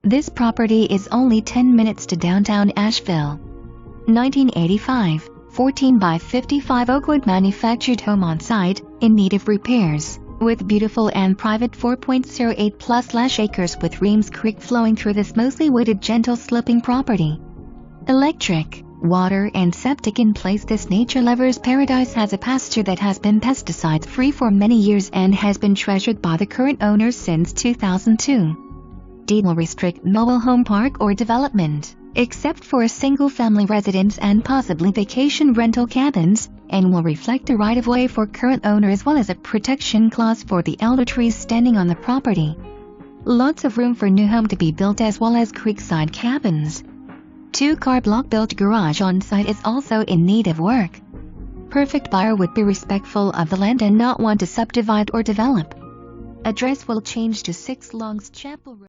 This property is only 10 minutes to downtown Asheville. 1985, 14 by 55 Oakwood Manufactured home on site, in need of repairs, with beautiful and private 4.08+ acres with Reems Creek flowing through this mostly wooded gentle sloping property. Electric, water and septic in place. This nature lover's paradise has a pasture that has been pesticide free for many years and has been treasured by the current owners since 2002. Deed will restrict mobile home park or development, except for a single-family residence and possibly vacation rental cabins, and will reflect a right-of-way for current owner as well as a protection clause for the elder trees standing on the property. Lots of room for new home to be built as well as creekside cabins. 2-car block-built garage on site is also in need of work. Perfect buyer would be respectful of the land and not want to subdivide or develop. Address will change to 6 Longs Chapel Road.